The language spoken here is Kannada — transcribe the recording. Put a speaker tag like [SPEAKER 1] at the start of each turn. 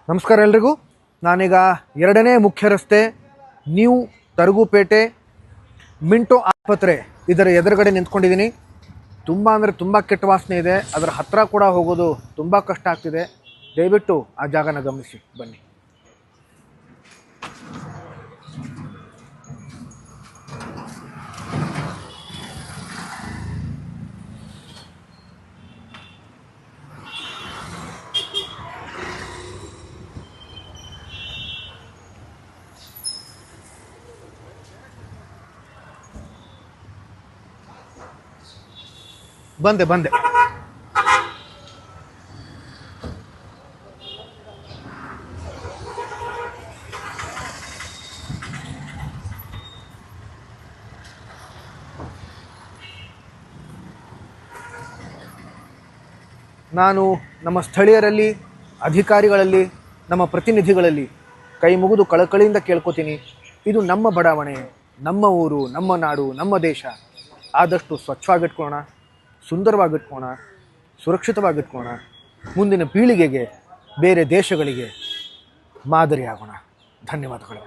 [SPEAKER 1] ನಮಸ್ಕಾರ ಎಲ್ರಿಗೂ. ನಾನೀಗ ಎರಡನೇ ಮುಖ್ಯ ರಸ್ತೆ ನ್ಯೂ ತರಗುಪೇಟೆ ಮಿಂಟೋ ಆಸ್ಪತ್ರೆ ಇದರ ಎದುರುಗಡೆ ನಿಂತ್ಕೊಂಡಿದ್ದೀನಿ. ತುಂಬ ಅಂದರೆ ತುಂಬ ಕೆಟ್ಟ ವಾಸನೆ ಇದೆ. ಅದರ ಹತ್ತಿರ ಕೂಡ ಹೋಗೋದು ತುಂಬ ಕಷ್ಟ ಆಗ್ತಿದೆ. ದಯವಿಟ್ಟು ಆ ಜಾಗನ ಗಮನಿಸಿ ಬನ್ನಿ. ಬಂದೆ ನಾನು ನಮ್ಮ ಸ್ಥಳೀಯರಲ್ಲಿ, ಅಧಿಕಾರಿಗಳಲ್ಲಿ, ನಮ್ಮ ಪ್ರತಿನಿಧಿಗಳಲ್ಲಿ ಕೈ ಮುಗಿದು ಕಳಕಳಿಯಿಂದ ಕೇಳ್ಕೊತೀನಿ. ಇದು ನಮ್ಮ ಬಡಾವಣೆ, ನಮ್ಮ ಊರು, ನಮ್ಮ ನಾಡು, ನಮ್ಮ ದೇಶ. ಆದಷ್ಟು ಸ್ವಚ್ಛವಾಗಿಟ್ಕೊಳ್ಳೋಣ, ಸುಂದರವಾಗಿಟ್ಕೊಳ್ಳೋಣ, ಸುರಕ್ಷಿತವಾಗಿಟ್ಕೊಳ್ಳೋಣ. ಮುಂದಿನ ಪೀಳಿಗೆಗೆ, ಬೇರೆ ದೇಶಗಳಿಗೆ ಮಾದರಿಯಾಗೋಣ. ಧನ್ಯವಾದಗಳು.